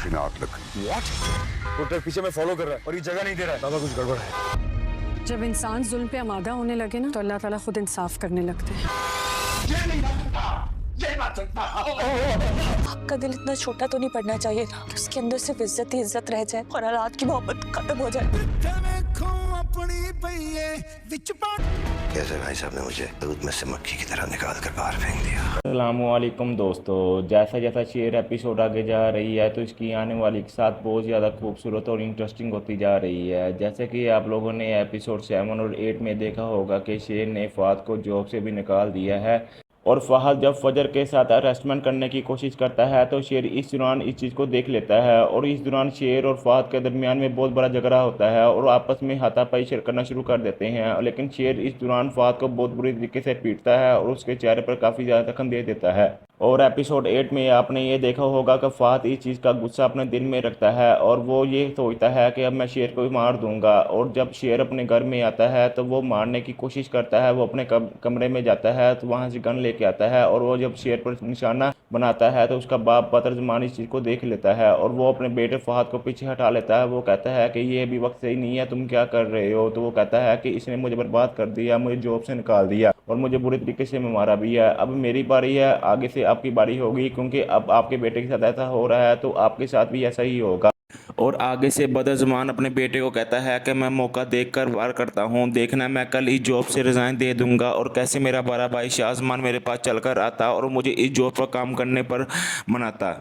Factory में आग लग गई। वो ट्रक पीछे में फॉलो कर रहा है और ये जगह नहीं दे रहा है। बाबा कुछ गड़बड़ है। जब इंसान जुल्म पे आमादा होने लगे ना तो अल्लाह ताला खुद इंसाफ करने लगते हैं। आपका दिल इतना छोटा तो नहीं पड़ना चाहिए ना कि उसके अंदर सिर्फ इज्जत ही इज्जत रह जाए और औलाद की मोहब्बत खत्म हो जाए। कैसे भाई साहब ने मुझे दूध में से मक्खी की तरह निकाल कर बाहर फेंक दिया। अस्सलामुअलैकुम दोस्तों, जैसा जैसा शेर एपिसोड आगे जा रही है तो इसकी आने वाली के साथ बहुत ज़्यादा खूबसूरत और इंटरेस्टिंग होती जा रही है। जैसे कि आप लोगों ने एपिसोड 7 और 8 में देखा होगा कि शेर ने फ़ाद को जॉब से भी निकाल दिया है और फ़हद जब फजर के साथ अरेस्टमेंट करने की कोशिश करता है तो शेर इस दौरान इस चीज़ को देख लेता है और इस दौरान शेर और फ़हद के दरमियान में बहुत बड़ा झगड़ा होता है और आपस में हाथापाई शेर करना शुरू कर देते हैं। लेकिन शेर इस दौरान फ़हद को बहुत बुरी तरीके से पीटता है और उसके चेहरे पर काफ़ी ज़्यादा जख्म दे देता है। और एपिसोड 8 में आपने ये देखा होगा कि फ़हद इस चीज़ का गुस्सा अपने दिल में रखता है और वो ये सोचता है कि अब मैं शेर को मार दूंगा। और जब शेर अपने घर में आता है तो वो मारने की कोशिश करता है। वो अपने कमरे में जाता है तो वहाँ से गन लेके आता है और वो जब शेर पर निशाना बनाता है तो उसका बाप बदरज़मान इस चीज़ को देख लेता है और वो अपने बेटे फ़हद को पीछे हटा लेता है। वो कहता है कि ये अभी वक्त सही नहीं है, तुम क्या कर रहे हो। तो वो कहता है कि इसने मुझे बर्बाद कर दिया, मुझे जॉब से निकाल दिया और मुझे बुरी तरीके से मारा भी है। अब मेरी बारी है, आगे से आपकी बारी होगी, क्योंकि अब आपके बेटे के साथ ऐसा हो रहा है तो आपके साथ भी ऐसा ही होगा। और आगे से बदरज़मान अपने बेटे को कहता है कि मैं मौका देखकर वार करता हूँ, देखना मैं कल इस जॉब से रिज़ाइन दे दूंगा। और कैसे मेरा बड़ा भाई शाहजमान मेरे पास चलकर आता और मुझे इस जॉब पर काम करने पर मनाता।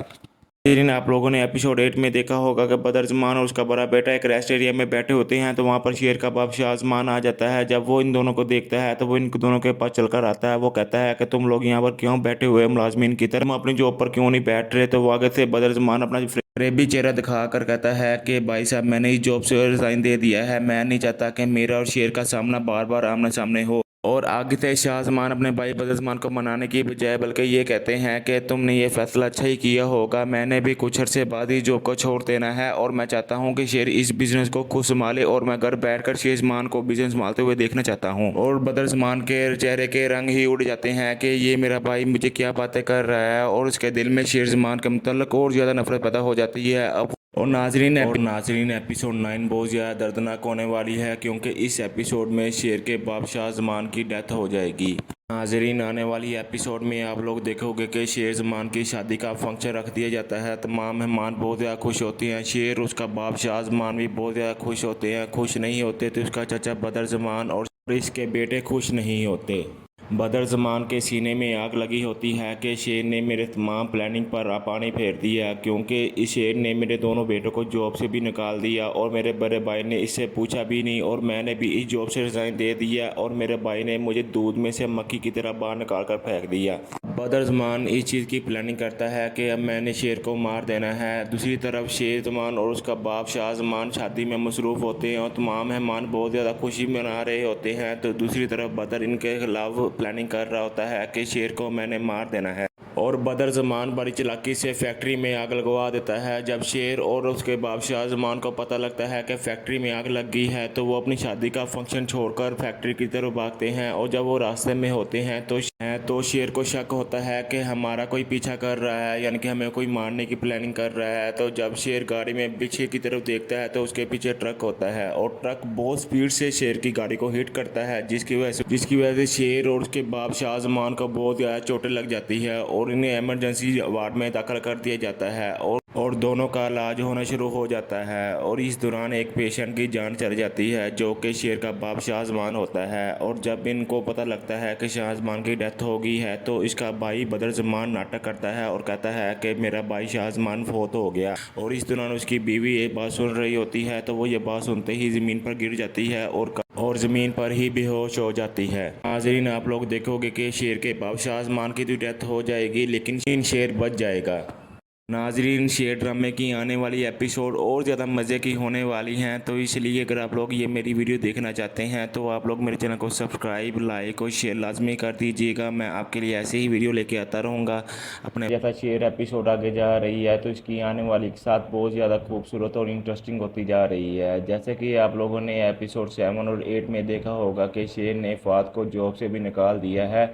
लेकिन आप लोगों ने एपिसोड 8 में देखा होगा कि बदरज़मान और उसका बड़ा बेटा एक रेस्ट एरिया में बैठे होते हैं तो वहाँ पर शेर का बाप शाहजमान आ जाता है। जब वो इन दोनों को देखता है तो वो इन दोनों के पास चलकर आता है। वो कहता है कि तुम लोग यहाँ पर क्यों बैठे हुए मुलाजमीन की तरह, अपनी जॉब पर क्यों नहीं बैठ रहे। तो वो आगे से बदरज़मान अपना फरेबी चेहरा दिखा कर कहता है कि भाई साहब मैंने इस जॉब से रिज़ाइन दे दिया है, मैं नहीं चाहता कि मेरा और शेर का सामना बार बार आमने सामने हो। और आगे से शाहजमान अपने भाई बदरज़मान को मनाने की बजाय बल्कि ये कहते हैं कि तुमने ये फैसला अच्छा ही किया होगा, मैंने भी कुछ अरसे बाद ही जॉब को छोड़ देना है और मैं चाहता हूँ कि शेर इस बिज़नेस को खुद संभाले और मैं घर बैठकर शाहजमान को बिज़नेस संभालते हुए देखना चाहता हूँ। और बदरज़मान के चेहरे के रंग ही उड़ जाते हैं कि ये मेरा भाई मुझे क्या बातें कर रहा है और उसके दिल में शाहजमान के मुतल्लिक़ और ज़्यादा नफरत पैदा हो जाती है। अब और नाजरीन एपिसोड 9 बहुत ज़्यादा दर्दनाक होने वाली है, क्योंकि इस एपिसोड में शेर के बाप शाहजमान की डेथ हो जाएगी। नाजरीन आने वाली एपिसोड में आप लोग देखोगे कि शाहजमान की शादी का फंक्शन रख दिया जाता है। तमाम मेहमान बहुत ज़्यादा खुश होते हैं, शेर उसका बाप शाहजमान भी बहुत ज़्यादा खुश होते हैं। खुश नहीं होते तो उसका चाचा बदरज़मान और इसके बेटे खुश नहीं होते। बदरज़मान के सीने में आग लगी होती है कि शेर ने मेरे तमाम प्लानिंग पर पानी फेर दिया, क्योंकि इस शेर ने मेरे दोनों बेटों को जॉब से भी निकाल दिया और मेरे बड़े भाई ने इससे पूछा भी नहीं और मैंने भी इस जॉब से रिज़ाइन दे दिया और मेरे भाई ने मुझे दूध में से मक्खी की तरह बाहर निकाल कर फेंक दिया। बदरज़मान इस चीज़ की प्लानिंग करता है कि अब मैंने शेर को मार देना है। दूसरी तरफ शाहजमान और उसका बाप शाहजमान शादी में मसरूफ़ होते हैं और तमाम मेहमान बहुत ज़्यादा खुशी मना रहे होते हैं। तो दूसरी तरफ बदर इनके खिलाफ प्लानिंग कर रहा होता है कि शेर को मैंने मार देना है। और बदरज़मान बड़ी चालाकी से फैक्ट्री में आग लगवा देता है। जब शेर और उसके बाप शाहजमान को पता लगता है कि फैक्ट्री में आग लग गई है तो वो अपनी शादी का फंक्शन छोड़कर फैक्ट्री की तरफ भागते हैं। और जब वो रास्ते में होते हैं तो शेर को शक होता है कि हमारा कोई पीछा कर रहा है, यानी कि हमें कोई मारने की प्लानिंग कर रहा है। तो जब शेर गाड़ी में पीछे की तरफ देखता है तो उसके पीछे ट्रक होता है और ट्रक बहुत स्पीड से शेर की गाड़ी को हिट करता है, जिसकी वजह से शेर और उसके बाप शाहजमान को बहुत ज़्यादा चोटें लग जाती है और इन्हें इमरजेंसी वार्ड में दाखिल कर दिया जाता है और दोनों का इलाज होना शुरू हो जाता है। और इस दौरान एक पेशेंट की जान चली जाती है जो कि शेर का बाप शाहजमान होता है। और जब इनको पता लगता है कि शाहजमान की डेथ हो गई है तो इसका भाई बदरज़मान नाटक करता है और कहता है कि मेरा भाई शाहजमान फौत हो गया। और इस दौरान उसकी बीवी ये बात सुन रही होती है तो वो ये बात सुनते ही ज़मीन पर गिर जाती है और ज़मीन पर ही बेहोश हो जाती है। नाज़रीन आप लोग देखोगे कि शेर के बाप शाहजमान की तो डेथ हो जाएगी लेकिन शेर बच जाएगा। नाजरीन शेर ड्रामे की आने वाली एपिसोड और ज़्यादा मज़े की होने वाली हैं, तो इसलिए अगर आप लोग ये मेरी वीडियो देखना चाहते हैं तो आप लोग मेरे चैनल को सब्सक्राइब लाइक और शेयर लाजमी कर दीजिएगा। मैं आपके लिए ऐसे ही वीडियो लेके आता रहूँगा। अपने जैसा शेर एपिसोड आगे जा रही है तो इसकी आने वाली के साथ बहुत ज़्यादा खूबसूरत और इंटरेस्टिंग होती जा रही है। जैसे कि आप लोगों ने एपिसोड 7 और 8 में देखा होगा कि शेर ने फ़ाद को जॉब से भी निकाल दिया है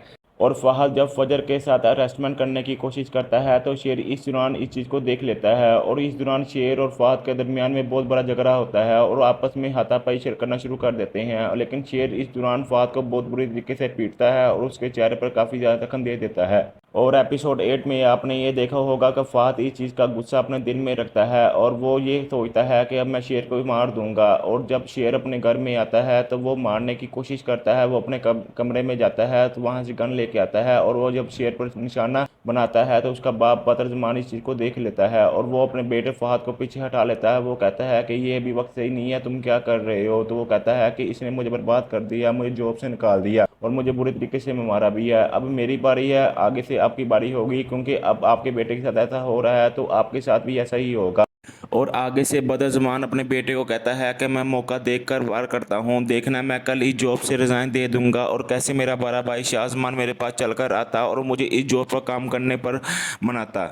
और फहद जब फजर के साथ अरेस्टमेंट करने की कोशिश करता है तो शेर इस दौरान इस चीज़ को देख लेता है और इस दौरान शेर और फहद के दरमियान में बहुत बड़ा झगड़ा होता है और आपस में हाथापाई शेयर करना शुरू कर देते हैं। लेकिन शेर इस दौरान फहद को बहुत बुरी तरीके से पीटता है और उसके चेहरे पर काफ़ी ज़्यादा जख्म दे देता है। और एपिसोड 8 में आपने ये देखा होगा कि फहद इस चीज़ का गुस्सा अपने दिल में रखता है और वो ये सोचता है कि अब मैं शेर को मार दूंगा। और जब शेर अपने घर में आता है तो वो मारने की कोशिश करता है। वो अपने कमरे में जाता है तो वहाँ से गन लेके आता है और वो जब शेर पर निशाना बनाता है तो उसका बाप बदरज़मान इस चीज़ को देख लेता है और वो अपने बेटे फहद को पीछे हटा लेता है। वो कहता है कि ये अभी वक्त सही नहीं है, तुम क्या कर रहे हो। तो वो कहता है कि इसने मुझे बर्बाद कर दिया, मुझे जॉब से निकाल दिया और मुझे बुरी तरीके से मारा भी है। अब मेरी बारी है, आगे से आपकी बारी होगी, क्योंकि अब आपके बेटे के साथ ऐसा हो रहा है तो आपके साथ भी ऐसा ही होगा। और आगे से बदरज़मान अपने बेटे को कहता है कि मैं मौका देखकर वार करता हूँ, देखना मैं कल इस जॉब से रिज़ाइन दे दूंगा। और कैसे मेरा बड़ा भाई शाहजमान मेरे पास चलकर आता और मुझे इस जॉब पर काम करने पर मनाता।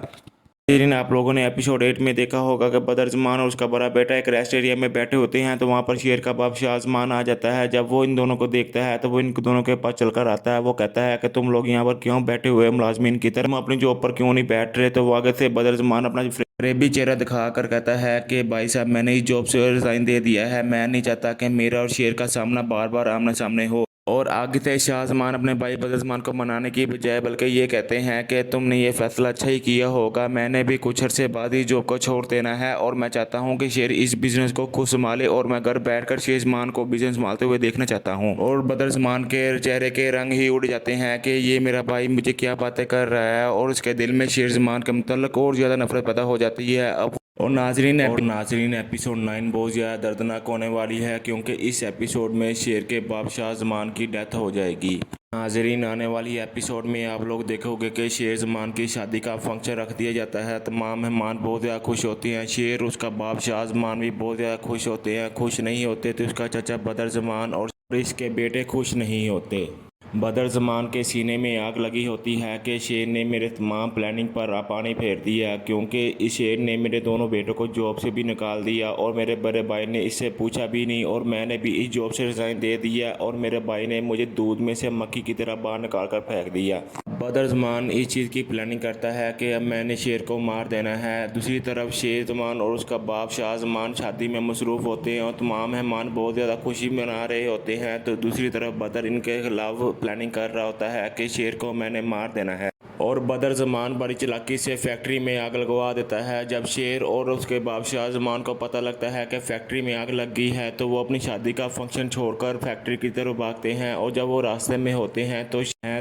लेकिन आप लोगों ने एपिसोड 8 में देखा होगा कि बदरज़मान और उसका बड़ा बेटा एक रेस्ट एरिया में बैठे होते हैं तो वहाँ पर शेर का बाप शाहजमान आ जाता है। जब वो इन दोनों को देखता है तो वो इन दोनों के पास चलकर आता है। वो कहता है कि तुम लोग यहाँ पर क्यों बैठे हुए मुलाजमीन की तरह, तुम अपनी जॉब पर क्यों नहीं बैठ रहे। तो वो आगे से बदरज़मान अपना फरेबी चेहरा दिखा कर कहता है कि भाई साहब मैंने इस जॉब से रिज़ाइन दे दिया है, मैं नहीं चाहता कि मेरा और शेर का सामना बार बार आमने सामने हो। और आगे से शाहजमान अपने भाई बदरज़मान को मनाने की बजाय बल्कि ये कहते हैं कि तुमने ये फैसला अच्छा ही किया होगा, मैंने भी कुछ अरसे बाद ही जॉब को छोड़ देना है और मैं चाहता हूँ कि शेर इस बिज़नेस को खुद संभाले और मैं घर बैठकर शाहजमान को बिज़नेस संभालते हुए देखना चाहता हूँ। और बदरज़मान के चेहरे के रंग ही उड़ जाते हैं कि ये मेरा भाई मुझे क्या बातें कर रहा है और उसके दिल में शाहजमान के मुतल्लिक़ और ज़्यादा नफरत पैदा हो जाती है। अब और नाजरीन एपिसोड 9 बहुत ज़्यादा दर्दनाक होने वाली है, क्योंकि इस एपिसोड में शेर के बाप शाहजमान की डेथ हो जाएगी। नाजरीन आने वाली एपिसोड में आप लोग देखोगे कि शाहजमान की शादी का फंक्शन रख दिया जाता है। तमाम मेहमान बहुत ज़्यादा खुश होते हैं, शेर उसका बाप शाहजमान भी बहुत ज़्यादा खुश होते हैं। खुश नहीं होते तो उसका चाचा बदरज़मान और इसके बेटे खुश नहीं होते। बदरज़मान के सीने में आग लगी होती है कि शेर ने मेरे तमाम प्लानिंग पर पानी फेर दिया, क्योंकि इस शेर ने मेरे दोनों बेटों को जॉब से भी निकाल दिया और मेरे बड़े भाई ने इससे पूछा भी नहीं और मैंने भी इस जॉब से रिज़ाइन दे दिया और मेरे भाई ने मुझे दूध में से मक्खी की तरह बाहर निकाल कर फेंक दिया। बदरज़मान इस चीज़ की प्लानिंग करता है कि अब मैंने शेर को मार देना है। दूसरी तरफ शाहजमान और उसका बाप शाहजमान शादी में मसरूफ़ होते हैं और तमाम मेहमान बहुत ज़्यादा खुशी मना रहे होते हैं। तो दूसरी तरफ बदर इनके खिलाफ प्लानिंग कर रहा होता है कि शेर को मैंने मार देना है। और बदरज़मान बड़ी चालाकी से फैक्ट्री में आग लगवा देता है। जब शेर और उसके बाप शाहजमान को पता लगता है कि फैक्ट्री में आग लग गई है तो वो अपनी शादी का फंक्शन छोड़कर फैक्ट्री की तरफ भागते हैं। और जब वो रास्ते में होते हैं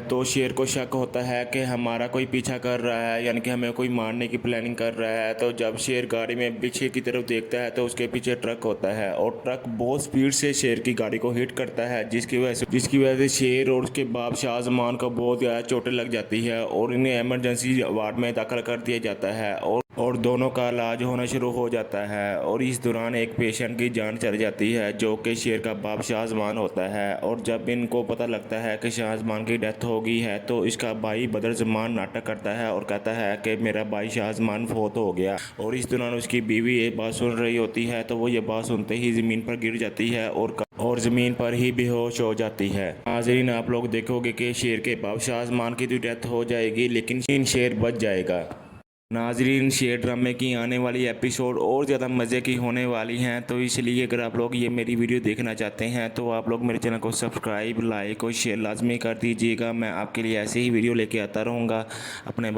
तो शेर को शक होता है कि हमारा कोई पीछा कर रहा है, यानी कि हमें कोई मारने की प्लानिंग कर रहा है। तो जब शेर गाड़ी में पीछे की तरफ देखता है तो उसके पीछे ट्रक होता है और ट्रक बहुत स्पीड से शेर की गाड़ी को हिट करता है, जिसकी वजह से शेर और उसके बाप शाहजमान को बहुत ज़्यादा चोटें लग जाती है और इन्हें इमरजेंसी वार्ड में दाखिल कर दिया जाता है और दोनों का इलाज होना शुरू हो जाता है। और इस दौरान एक पेशेंट की जान चली जाती है जो कि शेर का बाप शाहजमान होता है। और जब इनको पता लगता है कि शाहजमान की डेथ हो गई है तो इसका भाई बदरज़मान नाटक करता है और कहता है कि मेरा भाई शाहजमान फौत हो गया। और इस दौरान उसकी बीवी ये बात सुन रही होती है तो वो ये बात सुनते ही ज़मीन पर गिर जाती है और ज़मीन पर ही बेहोश हो जाती है। नाज़रीन आप लोग देखोगे कि शेर के बाप शाहजमान की तो डेथ हो जाएगी लेकिन शेर बच जाएगा। नाज़रीन शेर ड्रामे की आने वाली एपिसोड और ज़्यादा मज़े की होने वाली हैं, तो इसलिए अगर आप लोग ये मेरी वीडियो देखना चाहते हैं तो आप लोग मेरे चैनल को सब्सक्राइब, लाइक और शेयर लाजमी कर दीजिएगा। मैं आपके लिए ऐसे ही वीडियो लेके आता रहूँगा। अपने